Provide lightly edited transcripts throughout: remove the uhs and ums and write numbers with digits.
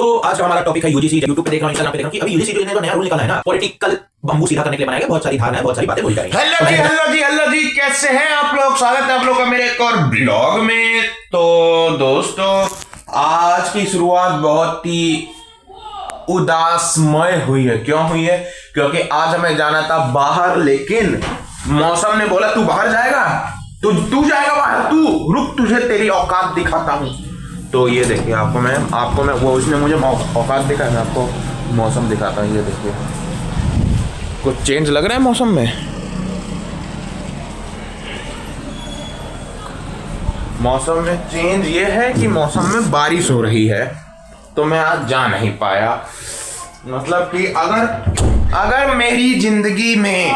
तो आज का हमारा टॉपिक है यूजीसी। यूट्यूब पे देख रहा हूं, इंस्टाग्राम पे देख रहा हूं कि अभी यूजीसी जो नया रूल निकाला है ना, पॉलिटिकल बम्बू सीधा करने के लिए बनाया गया। बहुत सारी धारणाएं, बहुत सारी बातें बोली जा रही हैं। हेलो जी, कैसे हैं आप लोग? स्वागत है आप लोग का मेरे एक और ब्लॉग में। तो दोस्तों, आज की शुरुआत बहुत ही उदासमय हुई है। क्यों हुई है? क्योंकि आज हमें जाना था बाहर, लेकिन मौसम ने बोला तू बाहर जाएगा, तू जाएगा बाहर, तू रुक, तुझे तेरी औकात दिखाता हूं। तो ये देखिए, आपको मैं वो उसने मुझे औकात दिखा है, मैं आपको मौसम दिखाता हूँ। ये देखिए, कुछ चेंज लग रहा है मौसम में। मौसम में चेंज ये है कि मौसम में बारिश हो रही है, तो मैं आज जा नहीं पाया। मतलब कि अगर मेरी जिंदगी में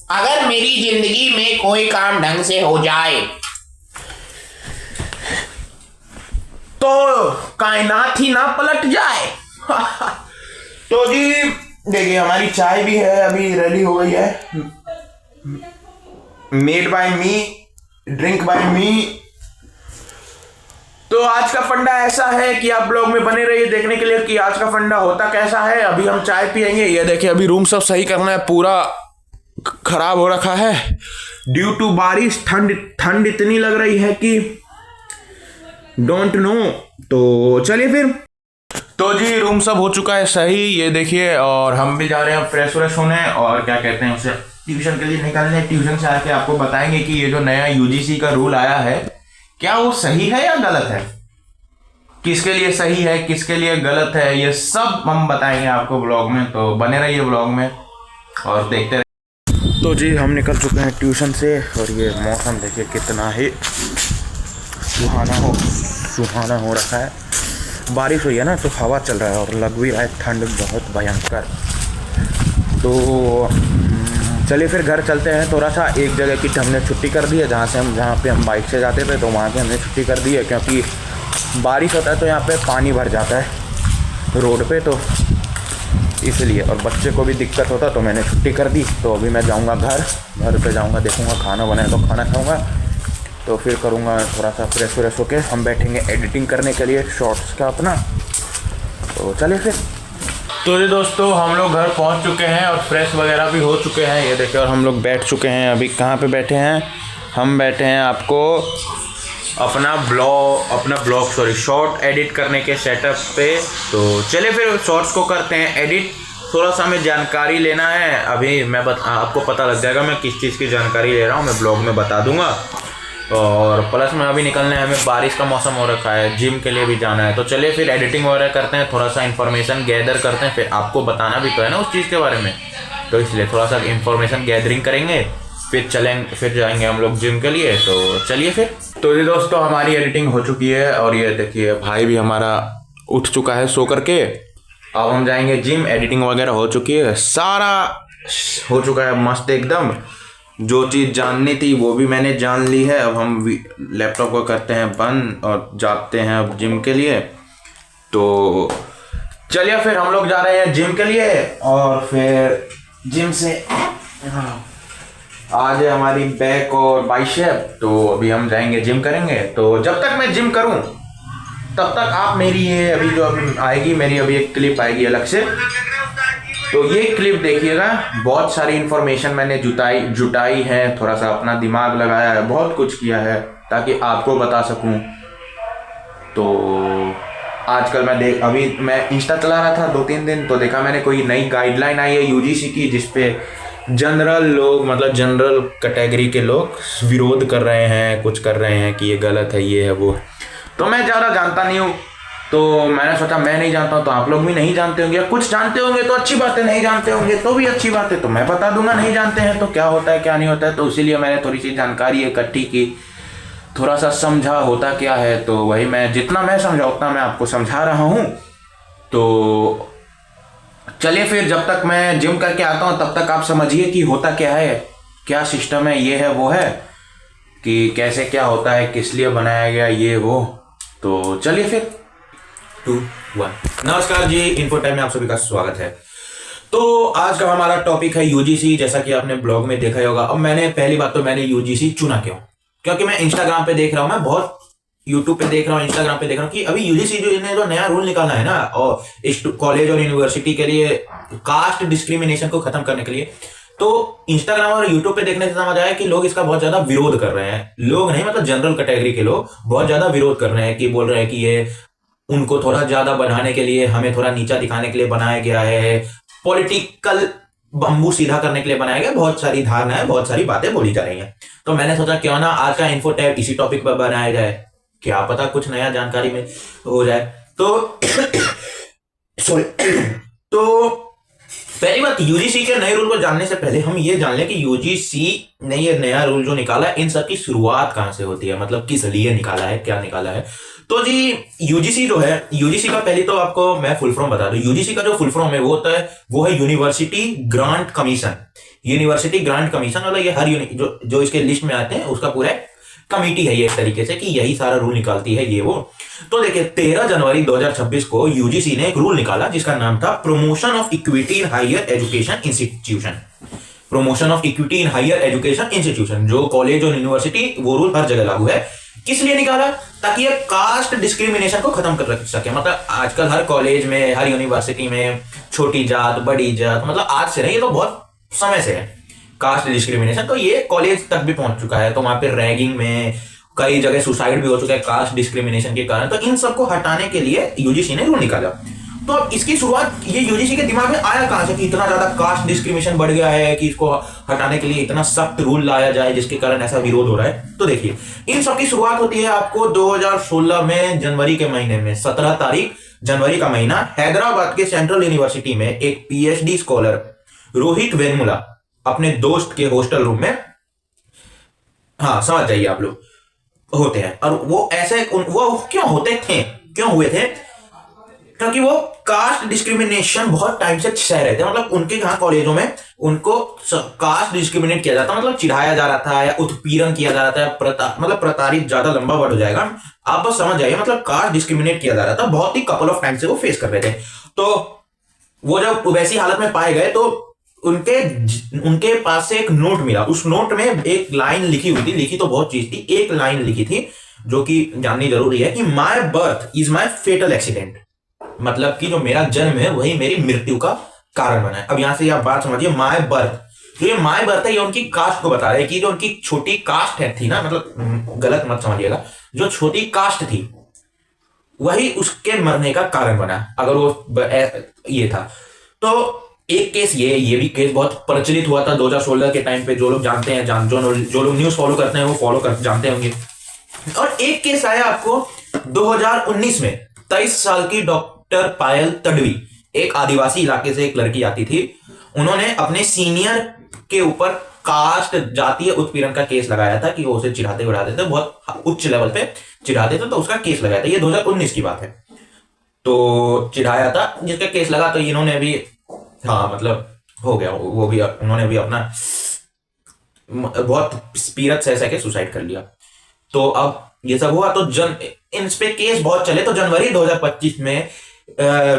अगर मेरी जिंदगी में कोई काम ढंग से हो जाए तो कायनात ही ना पलट जाए। तो जी देखिए, हमारी चाय भी है, अभी रेडी हो गई है। Made by me, drink by me. तो आज का फंडा ऐसा है कि आप ब्लॉग में बने रहिए देखने के लिए कि आज का फंडा होता कैसा है। अभी हम चाय पियेंगे। ये देखिए, अभी रूम सब सही करना है, पूरा खराब हो रखा है ड्यू टू बारिश। ठंड इतनी लग रही है कि डोंट नो। तो चलिए फिर। तो जी रूम सब हो चुका है सही, ये देखिए। और हम भी जा रहे हैं फ्रेश होने, और क्या कहते हैं उसे, ट्यूशन के लिए निकलने। ट्यूशन से आके आपको बताएंगे कि ये जो नया यूजीसी का रूल आया है, क्या वो सही है या गलत है, किसके लिए सही है, किसके लिए गलत है, ये सब हम बताएंगे आपको ब्लॉग में। तो बने रहिए ब्लॉग में और देखते रहिए। तो जी हम निकल चुके हैं ट्यूशन से, और ये मौसम देखिए कितना ही सुहाना हो रखा है। बारिश हुई है ना, तो हवा चल रहा है और लग भी रहा है ठंड बहुत भयंकर। तो चलिए फिर घर चलते हैं। थोड़ा सा एक जगह की हमने छुट्टी कर दी है, जहाँ पे हम बाइक से जाते थे, तो वहाँ पे हमने छुट्टी कर दी है। क्योंकि बारिश होता है तो यहाँ पे पानी भर जाता है रोड पे, तो इसलिए, और बच्चे को भी दिक्कत होता, तो मैंने छुट्टी कर दी। तो अभी मैं जाऊँगा घर पे जाऊँगा, देखूँगा खाना बनाए तो खाना खाऊँगा, तो फिर करूँगा थोड़ा सा फ्रेश होके हम बैठेंगे एडिटिंग करने के लिए शॉर्ट्स का अपना। तो चलिए फिर। तो ये दोस्तों, हम लोग घर पहुंच चुके हैं और फ्रेश वगैरह भी हो चुके हैं, ये देखिए। और हम लोग बैठ चुके हैं। अभी कहाँ पे बैठे हैं? हम बैठे हैं आपको अपना ब्लॉग शॉर्ट एडिट करने के सेटअप पे। तो चलिए फिर शॉर्ट्स को करते हैं एडिट। थोड़ा सा हमें जानकारी लेना है। अभी आपको पता लग जाएगा मैं किस चीज़ की जानकारी ले रहा हूँ, मैं ब्लॉग में बता दूंगा। और प्लस में अभी निकलना है, हमें बारिश का मौसम हो रखा है, जिम के लिए भी जाना है। तो चलिए फिर एडिटिंग वगैरह करते हैं, थोड़ा सा इन्फॉर्मेशन गैदर करते हैं, फिर आपको बताना भी तो है ना उस चीज़ के बारे में। तो इसलिए थोड़ा सा इन्फॉर्मेशन गैदरिंग करेंगे, फिर जाएंगे हम लोग जिम के लिए। तो चलिए फिर। तो ये दोस्तों, हमारी एडिटिंग हो चुकी है, और ये देखिए भाई भी हमारा उठ चुका है सो करके। अब हम जाएंगे जिम। एडिटिंग वगैरह हो चुकी है, सारा हो चुका है मस्त एकदम। जो चीज़ जाननी थी वो भी मैंने जान ली है। अब हम लैपटॉप को करते हैं बंद और जाते हैं अब जिम के लिए। तो चलिए फिर, हम लोग जा रहे हैं जिम के लिए। और फिर जिम से आज है हमारी बैक और बाइसेप, तो अभी हम जाएंगे जिम करेंगे। तो जब तक मैं जिम करूं तब तक आप मेरी ये अभी आएगी, मेरी अभी एक क्लिप आएगी अलग से, तो ये क्लिप देखिएगा। बहुत सारी इन्फॉर्मेशन मैंने जुटाई है, थोड़ा सा अपना दिमाग लगाया है, बहुत कुछ किया है ताकि आपको बता सकूं। तो आजकल अभी मैं इंस्टा चला रहा था 2-3 दिन, तो देखा मैंने कोई नई गाइडलाइन आई है यूजीसी की, जिसपे जनरल लोग, मतलब जनरल कैटेगरी के लोग विरोध कर रहे हैं, कुछ कर रहे हैं कि ये गलत है, ये है वो। तो मैं ज़्यादा जानता नहीं हूँ, तो मैंने सोचा मैं नहीं जानता हूँ तो आप लोग भी नहीं जानते होंगे, कुछ जानते होंगे तो अच्छी बात है, नहीं जानते होंगे तो भी अच्छी बात है। तो मैं बता दूंगा नहीं जानते हैं तो क्या होता है क्या नहीं होता है। तो इसीलिए मैंने थोड़ी सी जानकारी इकट्ठी की, थोड़ा सा समझा होता क्या है। तो वही मैं जितना मैं समझा उतना मैं आपको समझा रहा हूँ। तो चलिए फिर, जब तक मैं जिम करके आता हूँ तब तक आप समझिए कि होता क्या है, क्या सिस्टम है, ये है वो है, कि कैसे क्या होता है, किस लिए बनाया गया, ये वो। तो चलिए फिर 2, 1। नमस्कार जी, इन्फो टाइम में आप सभी का स्वागत है। तो आज का हमारा टॉपिक है यूजीसी, जैसा कि आपने ब्लॉग में देखा ही होगा। अब पहली बात तो मैंने यूजीसी चुना क्यों? क्योंकि मैं इंस्टाग्राम पे देख रहा हूँ, मैं बहुत यूट्यूब पे देख रहा हूँ, इंस्टाग्राम पे देख रहा हूँ कि अभी यूजीसी जो ने जो नया रूल निकाला है ना, और कॉलेज और यूनिवर्सिटी के लिए कास्ट डिस्क्रिमिनेशन को खत्म करने के लिए, तो इंस्टाग्राम और यूट्यूब पे देखने से समझ आया कि लोग इसका बहुत ज्यादा विरोध कर रहे हैं। लोग नहीं, मतलब जनरल कैटेगरी के लोग बहुत ज्यादा विरोध कर रहे हैं, कि बोल रहे हैं कि ये उनको थोड़ा ज्यादा बढ़ाने के लिए, हमें थोड़ा नीचा दिखाने के लिए बनाया गया है, पॉलिटिकल बम्बू सीधा करने के लिए बनाया गया। बहुत सारी धारणाएं, बहुत सारी बातें बोली जा रही हैं। तो मैंने सोचा क्यों ना आज का इन्फो टैब इसी टॉपिक पर बनाया जाए, क्या पता कुछ नया जानकारी में हो जाए। तो सॉरी, तो पहली बात, यूजीसी के नए रूल को जानने से पहले हम ये जान लें कि यूजीसी ने ये नया रूल जो निकाला है, इन सब की शुरुआत कहां से होती है, मतलब किस लिए निकाला है, क्या निकाला है। तो जी यूजीसी जो है, यूजीसी का पहले तो आपको मैं फुल फॉर्म बता दूं। यूजीसी का जो फुल फॉर्म है वो होता है, वो है university grant commission. University grant commission, मतलब ये हर जो इसके लिस्ट में आते हैं उसका पूरा कमेटी है ये, एक तरीके से, कि यही सारा रूल निकालती है ये वो। तो देखिए 13 जनवरी 2026 को यूजीसी ने एक रूल निकाला जिसका नाम था promotion of equity in higher education institution. Promotion of equity in higher education institution, जो कॉलेज और यूनिवर्सिटी, वो रूल हर जगह लागू है। किस लिए निकाला? ताकि ये कास्ट डिस्क्रिमिनेशन को खत्म कर सके। मतलब आजकल हर कॉलेज में, हर यूनिवर्सिटी में छोटी जात, बड़ी जात, मतलब आज से नहीं, ये तो बहुत समय से है कास्ट डिस्क्रिमिनेशन। तो ये कॉलेज तक भी पहुंच चुका है। तो वहां पे रैगिंग में कई जगह सुसाइड भी हो चुका है कास्ट डिस्क्रिमिनेशन के कारण। तो इन सबको हटाने के लिए यूजीसी ने रूल निकाला। तो अब इसकी शुरुआत ये यूजीसी के दिमाग में आया कहां से कि इतना ज्यादा कास्ट डिस्क्रिमिनेशन बढ़ गया है कि इसको हटाने के लिए इतना सख्त रूल लाया जाए जिसके कारण ऐसा विरोध हो रहा है। तो देखिए इन सब की शुरुआत होती है आपको 2016 में, जनवरी के महीने में, 17 तारीख जनवरी का महीना, हैदराबाद के सेंट्रल यूनिवर्सिटी में एक पीएचडी स्कॉलर रोहित वेमुला अपने दोस्त के हॉस्टल रूम में, हाँ समझ जाइए आप लोग, होते हैं। और वो ऐसे वो क्यों होते थे, क्यों हुए थे? क्योंकि वो कास्ट डिस्क्रिमिनेशन बहुत टाइम से सह रहे थे। मतलब उनके यहाँ कॉलेजों में उनको कास्ट डिस्क्रिमिनेट किया जाता, मतलब चिढ़ाया जा रहा था या उत्पीड़न किया जा रहा था, मतलब प्रताड़ित, ज्यादा लंबा वर्ड हो जाएगा, आप बस समझ जाइए। मतलब कास्ट डिस्क्रिमिनेट किया जा रहा था, बहुत ही कपल ऑफ टाइम से वो फेस कर रहे थे। तो वो जब वैसी हालत में पाए गए तो उनके पास से एक नोट मिला। उस नोट में एक लाइन लिखी हुई थी, लिखी तो बहुत चीज थी, एक लाइन लिखी थी जो कि जाननी जरूरी है, कि my birth is my fatal accident. मतलब कि जो मेरा जन्म है वही मेरी मृत्यु का कारण बना है। अब यहां से आप बात समझिए, माय बर्थ, जो ये माय बर्थ है ये उनकी कास्ट को बता रहे हैं कि जो उनकी छोटी कास्ट है थी ना, मतलब गलत मत समझिएगा, जो छोटी कास्ट थी वही उसके मरने का कारण बना, अगर वो ये था। तो एक केस ये भी केस बहुत प्रचलित हुआ था 2016 के टाइम पे। जो लोग जानते हैं, जो लोग न्यूज फॉलो करते हैं वो फॉलो कर जानते होंगे। और एक केस आया आपको 2019 में, 23 साल की डॉक्टर पायल तडवी, एक आदिवासी इलाके से एक लड़की आती थी। उन्होंने अपने सीनियर के ऊपर कास्ट, जातीय उत्पीड़न का केस लगाया था कि वो उसे चिढ़ाते उड़ाते थे, बहुत उच्च लेवल पे चिढ़ाते थे। तो उसका केस लगाया था, ये 2019 की बात है। तो चिढ़ाया था, जिसका केस लगा, तो इन्होंने भी, हाँ मतलब हो गया, वो भी, उन्होंने भी अपना बहुत पीरत सह के सुसाइड कर लिया। तो अब ये सब हुआ, तो इन पे केस बहुत चले। तो जनवरी 2025 में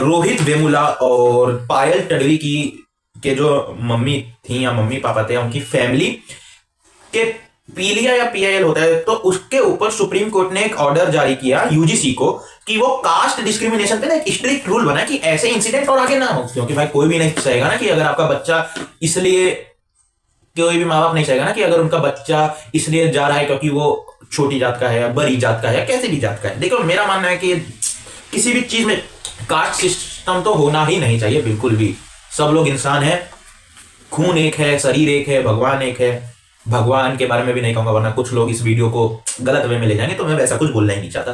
रोहित वेमुला और पायल तडवी के जो मम्मी थी या मम्मी पापा थे, उनकी फैमिली के पीलिया या पीआईएल होता है, तो उसके ऊपर सुप्रीम कोर्ट ने एक ऑर्डर जारी किया यूजीसी को कि वो कास्ट डिस्क्रिमिनेशन पे ना एक स्ट्रिक्ट रूल बना कि ऐसे इंसिडेंट और आगे ना हो। क्योंकि भाई कोई भी नहीं चाहेगा ना कि अगर आपका बच्चा, इसलिए कोई भी माँ बाप नहीं चाहेगा ना कि अगर उनका बच्चा इसलिए जा रहा है क्योंकि वो छोटी जात का है या बड़ी जात का है या कैसी भी जात का है। देखो मेरा मानना है कि किसी भी चीज में कास्ट सिस्टम तो होना ही नहीं चाहिए, बिल्कुल भी। सब लोग इंसान है, खून एक है, शरीर एक है, भगवान एक है। भगवान के बारे में भी नहीं कहूंगा वरना कुछ लोग इस वीडियो को गलत वे में ले जाएंगे, तो मैं वैसा कुछ बोलना ही नहीं चाहता।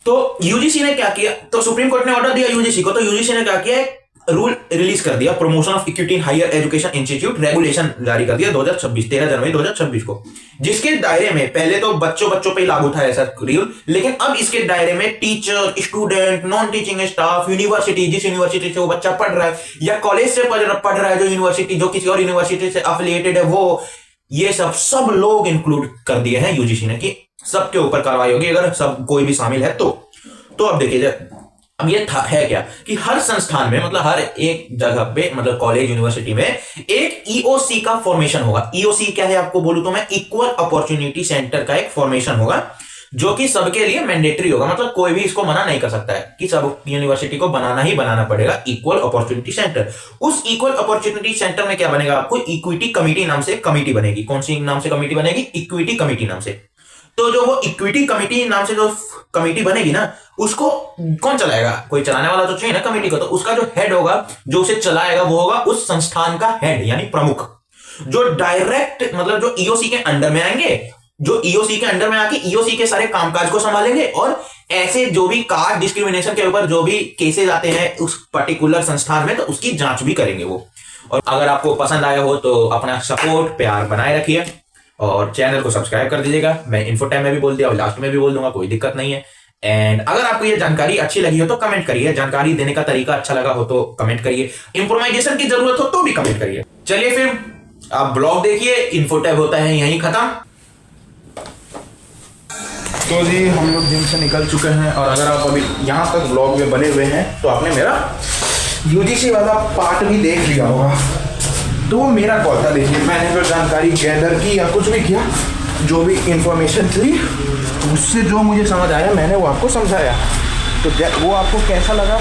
तो यूजीसी ने क्या किया, तो सुप्रीम कोर्ट ने ऑर्डर दिया यूजीसी को, तो यूजीसी ने क्या किया, रूल रिलीज कर दिया, promotion of equity in higher education institute regulation जारी कर दिया 2026, 13 जनवरी 2026 को, जिसके दायरे में पहले तो बच्चों पे लागू था ऐसा रूल, लेकिन अब इसके दायरे में teacher, student, non teaching staff, university, जिस यूनिवर्सिटी से वो बच्चा पढ़ रहा है या कॉलेज से पढ़ रहा है, जो यूनिवर्सिटी, जो किसी और यूनिवर्सिटी से एफिलिएटेड है, वो ये सब लोग इंक्लूड कर दिए हैं यूजीसी ने कि सबके ऊपर कार्रवाई होगी अगर सब कोई भी शामिल है तो। अब देखिए, अब ये है क्या कि हर संस्थान में, मतलब हर एक जगह पे, मतलब कॉलेज, यूनिवर्सिटी में एक ईओसी का फॉर्मेशन होगा। ईओसी क्या है आपको बोलूं तो मैं, इक्वल अपॉर्चुनिटी सेंटर का एक फॉर्मेशन होगा, जो कि सबके लिए मैंडेटरी होगा, मतलब कोई भी इसको मना नहीं कर सकता है कि सब यूनिवर्सिटी को बनाना ही बनाना पड़ेगा इक्वल अपॉर्चुनिटी सेंटर। उस इक्वल अपॉर्चुनिटी सेंटर में क्या बनेगा, आपको इक्विटी कमिटी नाम से कमिटी बनेगी। कौन सी नाम से कमिटी बनेगी? इक्विटी कमिटी नाम से। तो जो वो इक्विटी कमिटी नाम से जो कमिटी बनेगी ना, उसको कौन चलाएगा? कोई चलाने वाला तो चाहिए ना कमिटी को। तो उसका जो हेड होगा, जो उसे चलाएगा, वो होगा उस संस्थान का हेड यानी प्रमुख, जो डायरेक्ट मतलब जो ईओसी के अंडर में आएंगे, जो ईओसी के अंडर में आके ईओसी के सारे कामकाज को संभालेंगे और ऐसे जो भी कास्ट डिस्क्रिमिनेशन के ऊपर जो भी केसेस आते हैं उस पर्टिकुलर संस्थान में, तो उसकी जांच भी करेंगे वो। और अगर आपको पसंद आया हो तो अपना सपोर्ट प्यार बनाए रखिए और चैनल को सब्सक्राइब कर दीजिएगा। मैं इन्फो टाइम में भी बोल दिया और लास्ट में भी बोल दूंगा, कोई दिक्कत नहीं है। एंड अगर आपको ये जानकारी अच्छी लगी हो तो कमेंट करिए, जानकारी देने का तरीका अच्छा लगा हो तो कमेंट करिए, इंप्रोवाइजेशन की जरूरत हो तो भी कमेंट करिए। चलिए फिर आप ब्लॉग देखिए, इन्फो टाइम होता है यहीं खत्म। तो जी हम लोग जिम से निकल चुके हैं और अगर आप अभी यहाँ तक ब्लॉग में बने हुए हैं तो आपने मेरा यूजीसी वाला पार्ट भी देख लिया होगा। तो वो मेरा कॉल था, देखिए मैंने जो जानकारी गैदर की या कुछ भी किया, जो भी इंफॉर्मेशन थी उससे जो मुझे समझ आया मैंने वो आपको समझाया। तो वो आपको कैसा लगा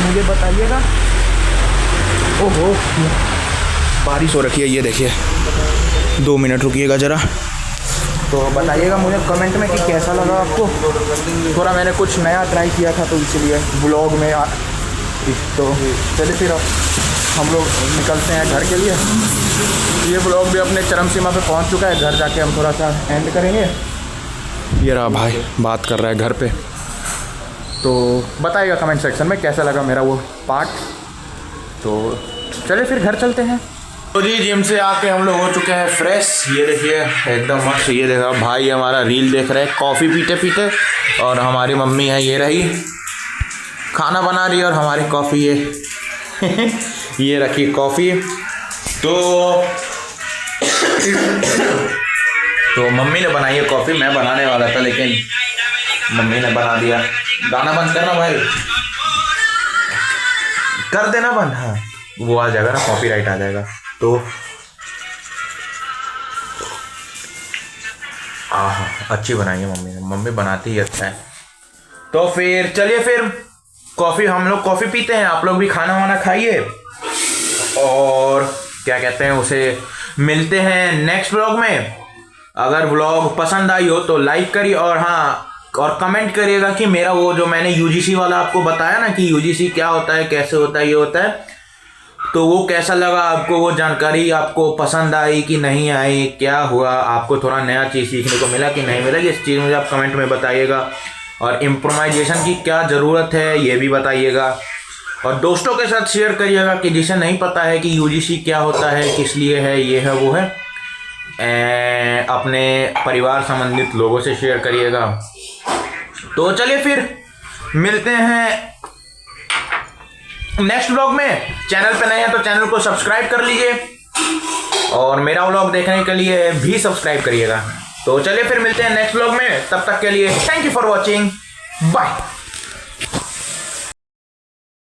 मुझे बताइएगा। ओहो बारिश हो रखी है, ये देखिए 2 मिनट रुकिएगा ज़रा, तो बताइएगा मुझे कमेंट में कि कैसा लगा आपको। थोड़ा मैंने कुछ नया ट्राई किया था तो इसलिए ब्लॉग में तो चलिए फिर अब हम लोग निकलते हैं घर के लिए। ये ब्लॉग भी अपने चरम सीमा पे पहुंच चुका है, घर जाके हम थोड़ा सा एंड करेंगे। ये रहा भाई बात कर रहा है घर पे, तो बताइएगा कमेंट सेक्शन में कैसा लगा मेरा वो पार्ट। तो चलिए फिर घर चलते हैं। तो जी जिम से आके हम लोग हो चुके हैं फ्रेश, ये देखिए एकदम मस्त। ये देखा भाई हमारा रील देख रहे हैं कॉफ़ी पीते पीते, और हमारी मम्मी है ये रही खाना बना रही है और हमारी कॉफ़ी ये ये रखी कॉफ़ी। तो मम्मी ने बनाई है कॉफ़ी, मैं बनाने वाला था लेकिन मम्मी ने बना दिया। गाना बंद करना भाई, कर देना बंद। हाँ वो आ जाएगा ना, कॉपीराइट आ जाएगा। तो अच्छी बनाई है मम्मी ने, मम्मी बनाती ही अच्छा है। तो फिर चलिए फिर कॉफ़ी, हम लोग कॉफ़ी पीते हैं, आप लोग भी खाना वाना खाइए और क्या कहते हैं उसे, मिलते हैं नेक्स्ट ब्लॉग में। अगर ब्लॉग पसंद आई हो तो लाइक करिए और हाँ और कमेंट करिएगा कि मेरा वो जो मैंने यूजीसी वाला आपको बताया ना कि यूजीसी क्या होता है, कैसे होता है, ये होता है, तो वो कैसा लगा आपको, वो जानकारी आपको पसंद आई कि नहीं आई, क्या हुआ, आपको थोड़ा नया चीज़ सीखने को मिला कि नहीं मिला, इस चीज़ मुझे आप कमेंट में बताइएगा। और इम्प्रोवाइजेशन की क्या ज़रूरत है ये भी बताइएगा और दोस्तों के साथ शेयर करिएगा कि जिसे नहीं पता है कि यूजीसी क्या होता है, किस लिए है, ये है वो है। अपने परिवार संबंधित लोगों से शेयर करिएगा। तो चलिए फिर मिलते हैं नेक्स्ट व्लॉग में। चैनल पे नए हैं तो चैनल को सब्सक्राइब कर लीजिए और मेरा व्लॉग देखने के लिए भी सब्सक्राइब करिएगा। तो चलिए फिर मिलते हैं नेक्स्ट व्लॉग में, तब तक के लिए thank you for watching, bye.